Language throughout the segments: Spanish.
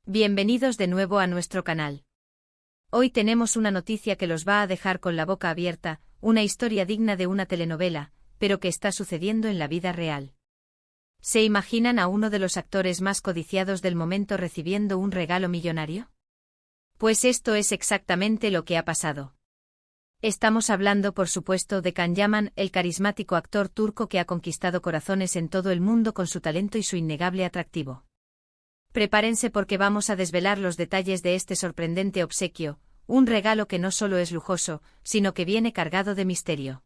Bienvenidos de nuevo a nuestro canal. Hoy tenemos una noticia que los va a dejar con la boca abierta, una historia digna de una telenovela, pero que está sucediendo en la vida real. ¿Se imaginan a uno de los actores más codiciados del momento recibiendo un regalo millonario? Pues esto es exactamente lo que ha pasado. Estamos hablando, por supuesto, de Can Yaman, el carismático actor turco que ha conquistado corazones en todo el mundo con su talento y su innegable atractivo. Prepárense porque vamos a desvelar los detalles de este sorprendente obsequio, un regalo que no solo es lujoso, sino que viene cargado de misterio.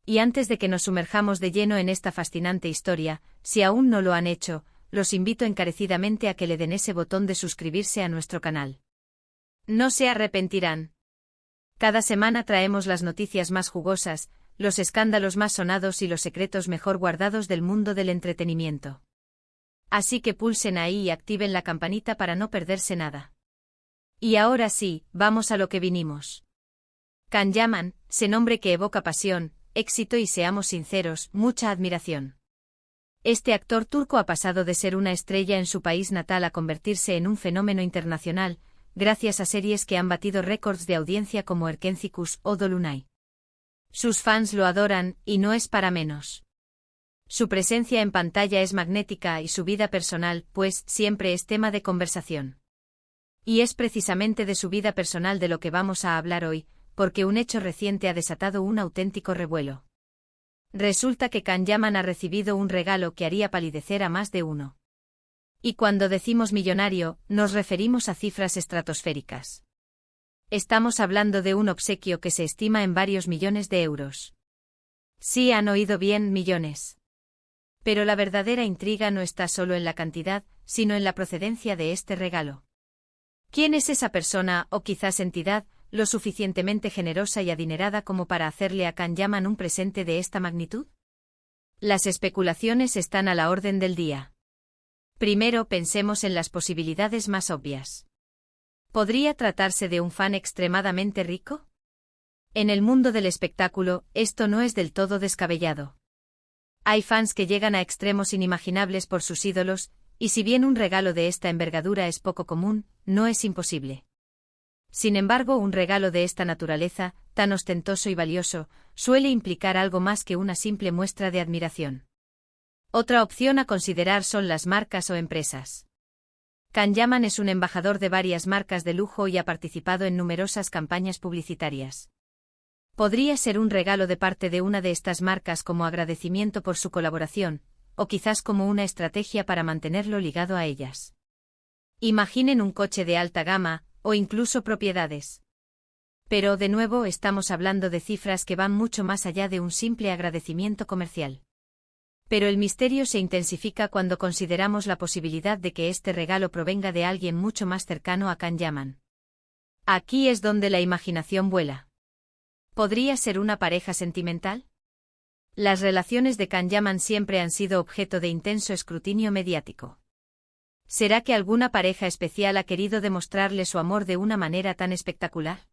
Y antes de que nos sumerjamos de lleno en esta fascinante historia, si aún no lo han hecho, los invito encarecidamente a que le den ese botón de suscribirse a nuestro canal. No se arrepentirán. Cada semana traemos las noticias más jugosas, los escándalos más sonados y los secretos mejor guardados del mundo del entretenimiento. Así que pulsen ahí y activen la campanita para no perderse nada. Y ahora sí, vamos a lo que vinimos. Can Yaman, ese nombre que evoca pasión, éxito y, seamos sinceros, mucha admiración. Este actor turco ha pasado de ser una estrella en su país natal a convertirse en un fenómeno internacional, gracias a series que han batido récords de audiencia como Erkencikus o Dolunay. Sus fans lo adoran, y no es para menos. Su presencia en pantalla es magnética y su vida personal, pues, siempre es tema de conversación. Y es precisamente de su vida personal de lo que vamos a hablar hoy, porque un hecho reciente ha desatado un auténtico revuelo. Resulta que Can Yaman ha recibido un regalo que haría palidecer a más de uno. Y cuando decimos millonario, nos referimos a cifras estratosféricas. Estamos hablando de un obsequio que se estima en varios millones de euros. Sí, han oído bien, millones. Pero la verdadera intriga no está solo en la cantidad, sino en la procedencia de este regalo. ¿Quién es esa persona, o quizás entidad, lo suficientemente generosa y adinerada como para hacerle a Can Yaman un presente de esta magnitud? Las especulaciones están a la orden del día. Primero pensemos en las posibilidades más obvias. ¿Podría tratarse de un fan extremadamente rico? En el mundo del espectáculo, esto no es del todo descabellado. Hay fans que llegan a extremos inimaginables por sus ídolos, y si bien un regalo de esta envergadura es poco común, no es imposible. Sin embargo, un regalo de esta naturaleza, tan ostentoso y valioso, suele implicar algo más que una simple muestra de admiración. Otra opción a considerar son las marcas o empresas. Can Yaman es un embajador de varias marcas de lujo y ha participado en numerosas campañas publicitarias. Podría ser un regalo de parte de una de estas marcas como agradecimiento por su colaboración, o quizás como una estrategia para mantenerlo ligado a ellas. Imaginen un coche de alta gama, o incluso propiedades. Pero, de nuevo, estamos hablando de cifras que van mucho más allá de un simple agradecimiento comercial. Pero el misterio se intensifica cuando consideramos la posibilidad de que este regalo provenga de alguien mucho más cercano a Can Yaman. Aquí es donde la imaginación vuela. ¿Podría ser una pareja sentimental? Las relaciones de Can Yaman siempre han sido objeto de intenso escrutinio mediático. ¿Será que alguna pareja especial ha querido demostrarle su amor de una manera tan espectacular?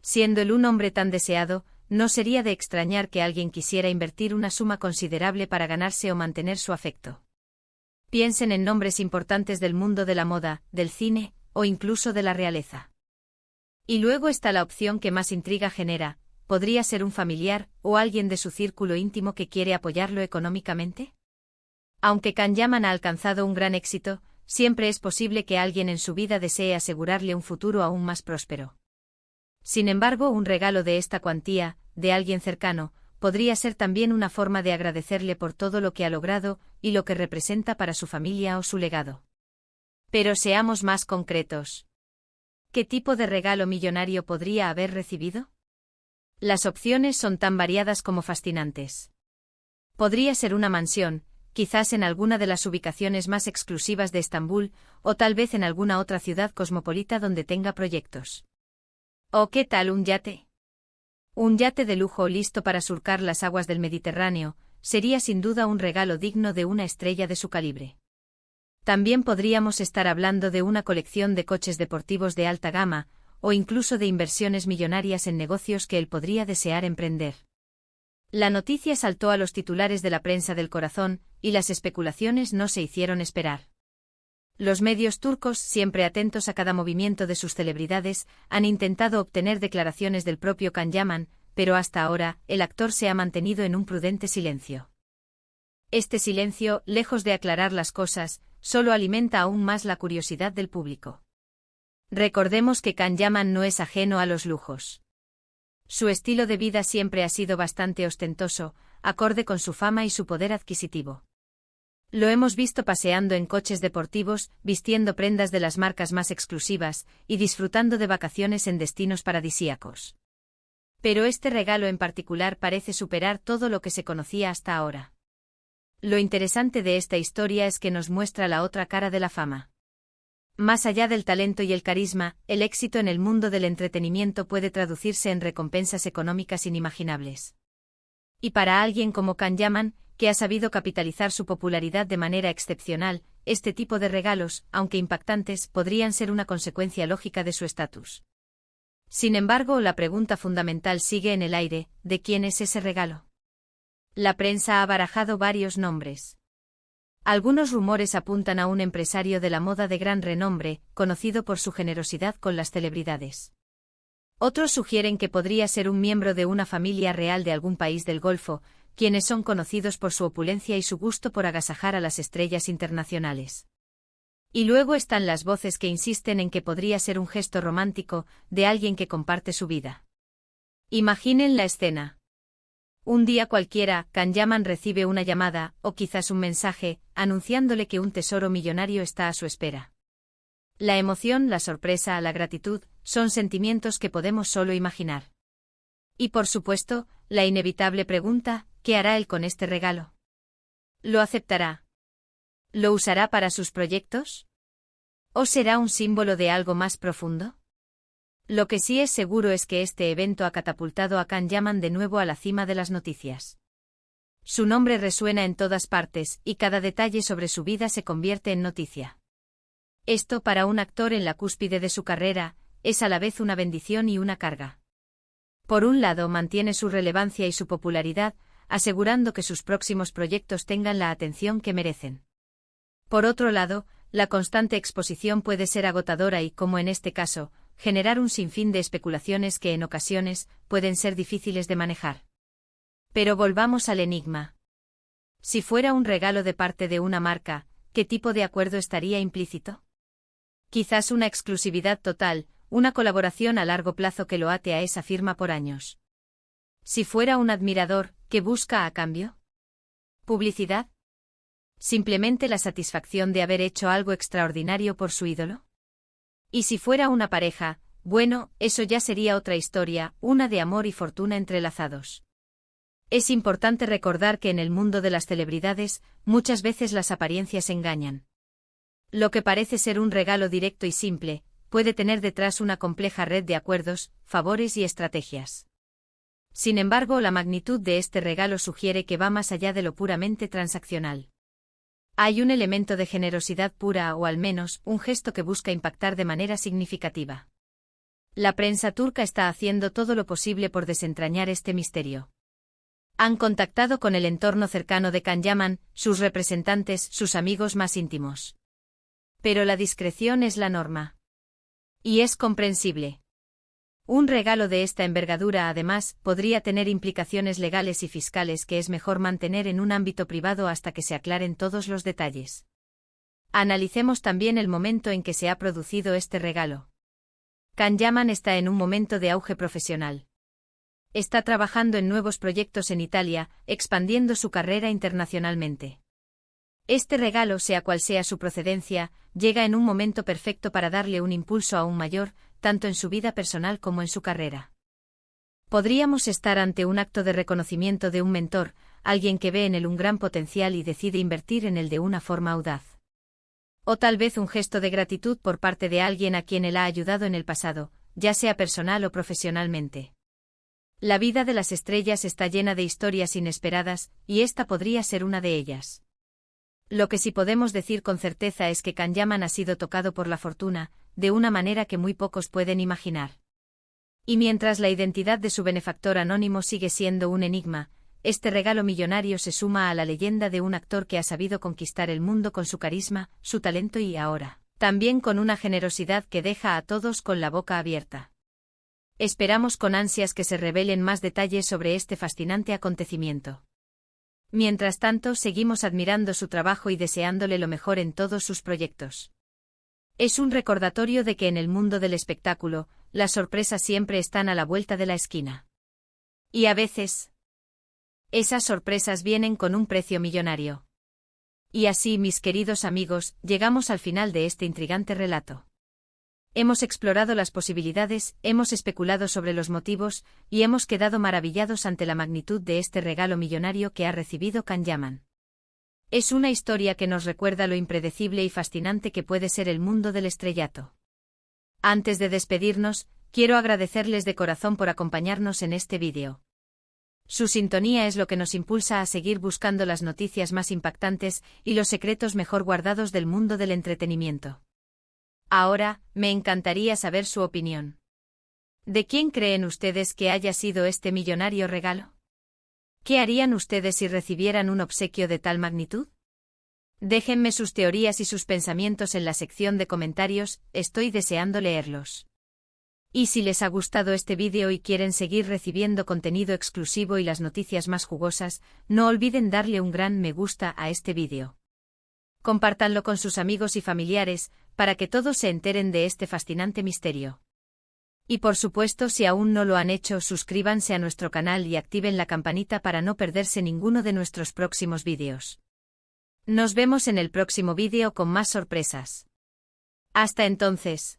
Siendo él un hombre tan deseado, no sería de extrañar que alguien quisiera invertir una suma considerable para ganarse o mantener su afecto. Piensen en nombres importantes del mundo de la moda, del cine, o incluso de la realeza. Y luego está la opción que más intriga genera: ¿podría ser un familiar, o alguien de su círculo íntimo que quiere apoyarlo económicamente? Aunque Can Yaman ha alcanzado un gran éxito, siempre es posible que alguien en su vida desee asegurarle un futuro aún más próspero. Sin embargo, un regalo de esta cuantía, de alguien cercano, podría ser también una forma de agradecerle por todo lo que ha logrado y lo que representa para su familia o su legado. Pero seamos más concretos. ¿Qué tipo de regalo millonario podría haber recibido? Las opciones son tan variadas como fascinantes. Podría ser una mansión, quizás en alguna de las ubicaciones más exclusivas de Estambul, o tal vez en alguna otra ciudad cosmopolita donde tenga proyectos. ¿O qué tal un yate? Un yate de lujo listo para surcar las aguas del Mediterráneo, sería sin duda un regalo digno de una estrella de su calibre. También podríamos estar hablando de una colección de coches deportivos de alta gama, o incluso de inversiones millonarias en negocios que él podría desear emprender. La noticia saltó a los titulares de la prensa del corazón, y las especulaciones no se hicieron esperar. Los medios turcos, siempre atentos a cada movimiento de sus celebridades, han intentado obtener declaraciones del propio Can Yaman, pero hasta ahora, el actor se ha mantenido en un prudente silencio. Este silencio, lejos de aclarar las cosas, solo alimenta aún más la curiosidad del público. Recordemos que Can Yaman no es ajeno a los lujos. Su estilo de vida siempre ha sido bastante ostentoso, acorde con su fama y su poder adquisitivo. Lo hemos visto paseando en coches deportivos, vistiendo prendas de las marcas más exclusivas, y disfrutando de vacaciones en destinos paradisíacos. Pero este regalo en particular parece superar todo lo que se conocía hasta ahora. Lo interesante de esta historia es que nos muestra la otra cara de la fama. Más allá del talento y el carisma, el éxito en el mundo del entretenimiento puede traducirse en recompensas económicas inimaginables. Y para alguien como Can Yaman, que ha sabido capitalizar su popularidad de manera excepcional, este tipo de regalos, aunque impactantes, podrían ser una consecuencia lógica de su estatus. Sin embargo, la pregunta fundamental sigue en el aire: ¿de quién es ese regalo? La prensa ha barajado varios nombres. Algunos rumores apuntan a un empresario de la moda de gran renombre, conocido por su generosidad con las celebridades. Otros sugieren que podría ser un miembro de una familia real de algún país del Golfo, quienes son conocidos por su opulencia y su gusto por agasajar a las estrellas internacionales. Y luego están las voces que insisten en que podría ser un gesto romántico de alguien que comparte su vida. Imaginen la escena. Un día cualquiera, Can Yaman recibe una llamada, o quizás un mensaje, anunciándole que un tesoro millonario está a su espera. La emoción, la sorpresa, la gratitud, son sentimientos que podemos solo imaginar. Y por supuesto, la inevitable pregunta: ¿qué hará él con este regalo? ¿Lo aceptará? ¿Lo usará para sus proyectos? ¿O será un símbolo de algo más profundo? Lo que sí es seguro es que este evento ha catapultado a Can Yaman de nuevo a la cima de las noticias. Su nombre resuena en todas partes, y cada detalle sobre su vida se convierte en noticia. Esto, para un actor en la cúspide de su carrera, es a la vez una bendición y una carga. Por un lado, mantiene su relevancia y su popularidad, asegurando que sus próximos proyectos tengan la atención que merecen. Por otro lado, la constante exposición puede ser agotadora y, como en este caso, generar un sinfín de especulaciones que en ocasiones pueden ser difíciles de manejar. Pero volvamos al enigma. Si fuera un regalo de parte de una marca, ¿qué tipo de acuerdo estaría implícito? Quizás una exclusividad total, una colaboración a largo plazo que lo ate a esa firma por años. Si fuera un admirador, ¿qué busca a cambio? ¿Publicidad? ¿Simplemente la satisfacción de haber hecho algo extraordinario por su ídolo? Y si fuera una pareja, bueno, eso ya sería otra historia, una de amor y fortuna entrelazados. Es importante recordar que en el mundo de las celebridades, muchas veces las apariencias engañan. Lo que parece ser un regalo directo y simple, puede tener detrás una compleja red de acuerdos, favores y estrategias. Sin embargo, la magnitud de este regalo sugiere que va más allá de lo puramente transaccional. Hay un elemento de generosidad pura o al menos un gesto que busca impactar de manera significativa. La prensa turca está haciendo todo lo posible por desentrañar este misterio. Han contactado con el entorno cercano de Can Yaman, sus representantes, sus amigos más íntimos. Pero la discreción es la norma. Y es comprensible. Un regalo de esta envergadura, además, podría tener implicaciones legales y fiscales que es mejor mantener en un ámbito privado hasta que se aclaren todos los detalles. Analicemos también el momento en que se ha producido este regalo. Can Yaman está en un momento de auge profesional. Está trabajando en nuevos proyectos en Italia, expandiendo su carrera internacionalmente. Este regalo, sea cual sea su procedencia, llega en un momento perfecto para darle un impulso aún mayor, tanto en su vida personal como en su carrera. Podríamos estar ante un acto de reconocimiento de un mentor, alguien que ve en él un gran potencial y decide invertir en él de una forma audaz. O tal vez un gesto de gratitud por parte de alguien a quien él ha ayudado en el pasado, ya sea personal o profesionalmente. La vida de las estrellas está llena de historias inesperadas, y esta podría ser una de ellas. Lo que sí podemos decir con certeza es que Can Yaman ha sido tocado por la fortuna, de una manera que muy pocos pueden imaginar. Y mientras la identidad de su benefactor anónimo sigue siendo un enigma, este regalo millonario se suma a la leyenda de un actor que ha sabido conquistar el mundo con su carisma, su talento y ahora, también con una generosidad que deja a todos con la boca abierta. Esperamos con ansias que se revelen más detalles sobre este fascinante acontecimiento. Mientras tanto, seguimos admirando su trabajo y deseándole lo mejor en todos sus proyectos. Es un recordatorio de que en el mundo del espectáculo, las sorpresas siempre están a la vuelta de la esquina. Y a veces, esas sorpresas vienen con un precio millonario. Y así, mis queridos amigos, llegamos al final de este intrigante relato. Hemos explorado las posibilidades, hemos especulado sobre los motivos, y hemos quedado maravillados ante la magnitud de este regalo millonario que ha recibido Can Yaman. Es una historia que nos recuerda lo impredecible y fascinante que puede ser el mundo del estrellato. Antes de despedirnos, quiero agradecerles de corazón por acompañarnos en este vídeo. Su sintonía es lo que nos impulsa a seguir buscando las noticias más impactantes y los secretos mejor guardados del mundo del entretenimiento. Ahora, me encantaría saber su opinión. ¿De quién creen ustedes que haya sido este millonario regalo? ¿Qué harían ustedes si recibieran un obsequio de tal magnitud? Déjenme sus teorías y sus pensamientos en la sección de comentarios, estoy deseando leerlos. Y si les ha gustado este vídeo y quieren seguir recibiendo contenido exclusivo y las noticias más jugosas, no olviden darle un gran me gusta a este vídeo. Compártanlo con sus amigos y familiares, para que todos se enteren de este fascinante misterio. Y por supuesto, si aún no lo han hecho, suscríbanse a nuestro canal y activen la campanita para no perderse ninguno de nuestros próximos vídeos. Nos vemos en el próximo vídeo con más sorpresas. Hasta entonces.